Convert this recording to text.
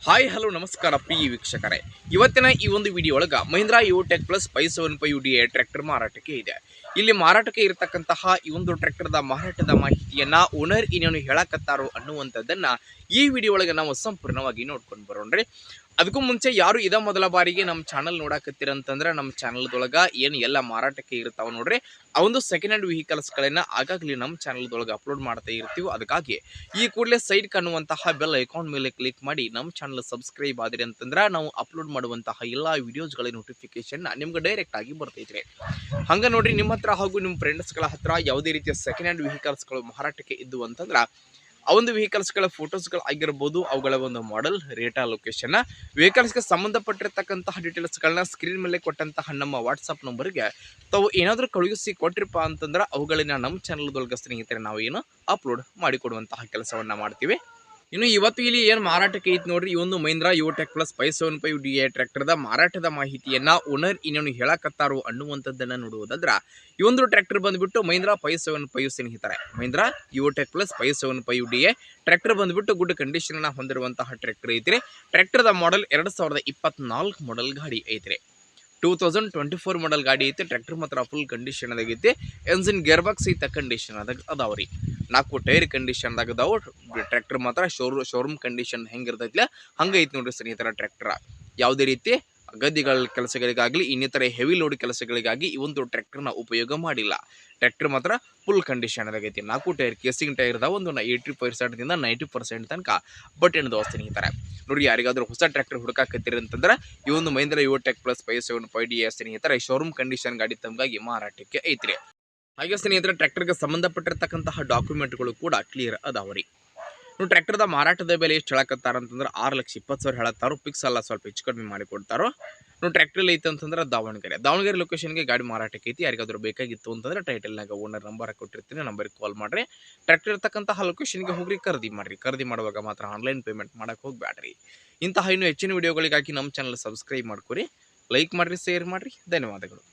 Hi hello ನಮಸ್ಕಾರ ಪ್ರಿಯ ವೀಕ್ಷಕರೇ, ಇವತ್ತಿನ ಈ ಒಂದು ವಿಡಿಯೋ ಒಳಗೆ ಮಹೀಂದ್ರಾ ಯುಟೆಕ್ ಪ್ಲಸ್ 575 ಡಿ ಟ್ರ್ಯಾಕ್ಟರ್ ಮಾರಾಟಕ್ಕೆ ಇದೆ. ಇಲ್ಲಿ ಮಾರಾಟಕ್ಕೆ ಇರತಕ್ಕಂತಹ ಈ ಒಂದು ಟ್ರ್ಯಾಕ್ಟರ್ದ ಮಾರಾಟದ ಮಾಹಿತಿಯನ್ನ ಓನರ್ ಇನ್ನೇನು ಹೇಳಕತ್ತಾರೋ ಅನ್ನುವಂಥದ್ದನ್ನ ಈ ವಿಡಿಯೋ ಒಳಗೆ ನಾವು ಸಂಪೂರ್ಣವಾಗಿ ನೋಡ್ಕೊಂಡು ಬರೋಣ್ರಿ. ಅದಕ್ಕೂ ಮುಂಚೆ ಯಾರು ಇದ ಮೊದಲ ಬಾರಿಗೆ ನಮ್ಮ ಚಾನಲ್ ನೋಡಾಕತ್ತೀರಂತಂದ್ರೆ ನಮ್ಮ ಚಾನಲ್ದೊಳಗೆ ಏನು ಎಲ್ಲ ಮಾರಾಟಕ್ಕೆ ಇರ್ತಾವ ನೋಡ್ರಿ, ಆ ಒಂದು ಸೆಕೆಂಡ್ ಹ್ಯಾಂಡ್ ವೆಹಿಕಲ್ಸ್ಗಳನ್ನ ಆಗಾಗಲೇ ನಮ್ಮ ಚಾನಲ್ದೊಳಗೆ ಅಪ್ಲೋಡ್ ಮಾಡ್ತಾ ಇರ್ತೀವಿ. ಅದಕ್ಕಾಗಿ ಈ ಕೂಡಲೇ ಸೈಡ್ ಕಾಣುವಂತಹ ಬೆಲ್ ಐಕಾನ್ ಮೇಲೆ ಕ್ಲಿಕ್ ಮಾಡಿ ನಮ್ಮ ಚಾನಲ್ ಸಬ್ಸ್ಕ್ರೈಬ್ ಆದ್ರಿ ಅಂತಂದ್ರೆ ನಾವು ಅಪ್ಲೋಡ್ ಮಾಡುವಂತಹ ಎಲ್ಲ ವಿಡಿಯೋಸ್ಗಳ ನೋಟಿಫಿಕೇಶನ್ ನಿಮ್ಗೆ ಡೈರೆಕ್ಟ್ ಆಗಿ ಬರ್ತೈತ್ರಿ. ಹಂಗ ನೋಡ್ರಿ, ನಿಮ್ಮ ಹತ್ರ ಹಾಗೂ ನಿಮ್ಮ ಫ್ರೆಂಡ್ಸ್ಗಳ ಹತ್ರ ಯಾವುದೇ ರೀತಿಯ ಸೆಕೆಂಡ್ ಹ್ಯಾಂಡ್ ವೆಹಿಕಲ್ಸ್ಗಳು ಮಾರಾಟಕ್ಕೆ ಇದ್ದು ಅಂತಂದ್ರೆ ಆ ಒಂದು ವೆಹಿಕಲ್ಸ್ಗಳ ಫೋಟೋಸ್ಗಳು ಆಗಿರ್ಬೋದು, ಅವುಗಳ ಒಂದು ಮಾಡೆಲ್, ರೇಟಾ, ಲೊಕೇಶನ್, ವೆಹಿಕಲ್ಸ್ಗೆ ಸಂಬಂಧಪಟ್ಟಿರ್ತಕ್ಕಂತಹ ಡೀಟೇಲ್ಸ್ಗಳನ್ನ ಸ್ಕ್ರೀನ್ ಮೇಲೆ ಕೊಟ್ಟಂತಹ ನಮ್ಮ ವಾಟ್ಸಪ್ ನಂಬರ್ಗೆ ತಾವು ಏನಾದರೂ ಕಳುಹಿಸಿ ಕೊಟ್ಟಿರಪ್ಪ ಅಂತಂದ್ರೆ ಅವುಗಳನ್ನ ನಮ್ಮ ಚಾನಲ್ದೊಳಗೆ ಸ್ನೇಹಿತರೆ ನಾವು ಏನು ಅಪ್ಲೋಡ್ ಮಾಡಿಕೊಡುವಂತಹ ಕೆಲಸವನ್ನು ಮಾಡ್ತೀವಿ. ಇನ್ನು ಇವತ್ತು ಇಲ್ಲಿ ಏನು ಮಾರಾಟಕ್ಕೆ ಐತಿ ನೋಡ್ರಿ, ಈ ಒಂದು ಮಹೀಂದ್ರಾ ಯುಟೆಕ್ ಪ್ಲಸ್ 575 ಡಿ ಟ್ರ್ಯಾಕ್ಟರ್ದ ಮಾರಾಟದ ಮಾಹಿತಿಯನ್ನ ಓನರ್ ಇನ್ನೇನು ಹೇಳಕತ್ತಾರೋ ಅನ್ನುವಂಥದ್ದನ್ನು ನೋಡುವುದಾದ್ರೆ, ಈ ಒಂದು ಟ್ರ್ಯಾಕ್ಟರ್ ಬಂದ್ಬಿಟ್ಟು ಮಹೀಂದ್ರಾ 575 ಸ್ನೇಹಿತರೆ. ಮಹೀಂದ್ರಾ ಯುಟೆಕ್ ಪ್ಲಸ್ 575 ಡಿ ಟ್ರ್ಯಾಕ್ಟರ್ ಬಂದ್ಬಿಟ್ಟು ಗುಡ್ ಕಂಡೀಷನ್ ಹೊಂದಿರುವಂತಹ ಟ್ರ್ಯಾಕ್ಟರ್ ಐತ್ರಿ. ಟ್ರ್ಯಾಕ್ಟರ್ದ ಮಾಡೆಲ್ 2024 ಮಾಡೆಲ್ ಗಾಡಿ ಐತ್ರಿ. 2024 ಮಾಡೆಲ್ ಗಾಡಿ ಐತಿ. ಟ್ರ್ಯಾಕ್ಟರ್ ಮಾತ್ರ ಫುಲ್ ಕಂಡೀಷನ್ ಆಗೈತಿ. ಎಂಜಿನ್ ಗೇರ್ ಬಾಕ್ಸ್ ಐತೆ ಕಂಡೀಷನ್ ಅದಾವ್ರಿ. 4 ಟೈರ್ ಕಂಡೀಷನ್ ಅದಾವ. ಟ್ರ್ಯಾಕ್ಟರ್ ಮಾತ್ರ ಶೋರೂಮ್ ಕಂಡೀಷನ್ ಹೆಂಗಿರ್ತೈತಿಲ್ಲ ಹಂಗೈತಿ ನೋಡ್ರಿ ಸ್ನೇಹಿತರ. ಟ್ರ್ಯಾಕ್ಟರ್ ಯಾವುದೇ ರೀತಿ ಗದ್ದೆಗಳ ಕೆಲಸಗಳಿಗಾಗಲಿ ಇನ್ನಿತರ ಹೆವಿ ಲೋಡ್ ಕೆಲಸಗಳಿಗಾಗಿ ಈ ಒಂದು ಟ್ರ್ಯಾಕ್ಟರ್ನ ಉಪಯೋಗ ಮಾಡಿಲ್ಲ. ಟ್ರ್ಯಾಕ್ಟರ್ ಮಾತ್ರ ಫುಲ್ ಕಂಡೀಷನ್ ಆಗೈತಿ. 4 ಟೈರ್ ಕೇಸಿಂಗ್ ಟೈರ್ ಇದಾವೆ. ಒಂದು 80% 90% ತನಕ ಬಟನ್ ಅದಾವ ಸ್ನೇಹಿತರೆ. ನೋಡಿ, ಯಾರಿಗಾದ್ರೂ ಹೊಸ ಟ್ರ್ಯಾಕ್ಟರ್ ಹುಡುಕಾಕತ್ತೀರಿ ಅಂತಂದ್ರೆ ಈ ಒಂದು ಮಹೀಂದ್ರಾ ಯುಟೆಕ್ ಪ್ಲಸ್ 575 ಡಿ ಸ್ನೇಹಿತರೆ ಶೋರೂಮ್ ಕಂಡೀಷನ್ ಗಾಡಿ ತಮಗಾಗಿ ಮಾರಾಟಕ್ಕೆ ಐತ್ರಿ. ಹಾಗೆ ಸ್ನೇಹಿತರೆ, ಟ್ರ್ಯಾಕ್ಟರ್ಗೆ ಸಂಬಂಧಪಟ್ಟಿರ್ತಕ್ಕಂತಹ ಡಾಕ್ಯುಮೆಂಟ್ಗಳು ಕೂಡ ಕ್ಲಿಯರ್ ಅದಾವ್ರಿ. ಟ್ರ್ಯಾಕ್ಟರ್ದ ಮಾರಾಟದ ಬೆಲೆ ಎಷ್ಟು ಹೇಳಕತ್ತಾರ ಅಂತಂದ್ರೆ 6,20,000 ಹೇಳತ್ತಾರೋ. ಫಿಕ್ಸ್ ಅಲ್ಲ, ಸ್ವಲ್ಪ ಹೆಚ್ಚು ಕಡಿಮೆ ಮಾಡಿ ಕೊಡ್ತಾರೋ. ಟ್ರ್ಯಾಕ್ಟರ್ ಐತೆ ಅಂತಂದ್ರೆ ದಾವಣಗೆರೆ ಲೊಕೇಶನ್ಗೆ ಗಾಡಿ ಮಾರಾಟಕ್ಕೆ ಐತಿ. ಯಾರಿಗಾದ್ರೂ ಬೇಕಾಗಿತ್ತು ಅಂತಂದ್ರೆ ಟೈಟಲ್ನಾಗ ಓನರ್ ನಂಬರ್ ಕೊಟ್ಟಿರ್ತೀನಿ, ನಂಬರ್ಗೆ ಕಾಲ್ ಮಾಡ್ರಿ. ಟ್ರ್ಯಾಕ್ಟರ್ ಇರ್ತಕ್ಕಂತಹ ಲೊಕೇಶನ್ಗೆ ಹೋಗ್ರಿ, ಖರೀದಿ ಮಾಡ್ರಿ. ಖರೀದಿ ಮಾಡುವಾಗ ಮಾತ್ರ ಆನ್ಲೈನ್ ಪೇಮೆಂಟ್ ಮಾಡಕ್ಕೆ ಹೋಗ್ಬೇಡ್ರಿ. ಇಂತಹ ಇನ್ನೂ ಹೆಚ್ಚಿನ ವಿಡಿಯೋಗಳಿಗಾಗಿ ನಮ್ಮ ಚಾನಲ್ ಸಬ್ಸ್ಕ್ರೈಬ್ ಮಾಡ್ಕೊರಿ, ಲೈಕ್ ಮಾಡ್ರಿ, ಶೇರ್ ಮಾಡ್ರಿ. ಧನ್ಯವಾದಗಳು.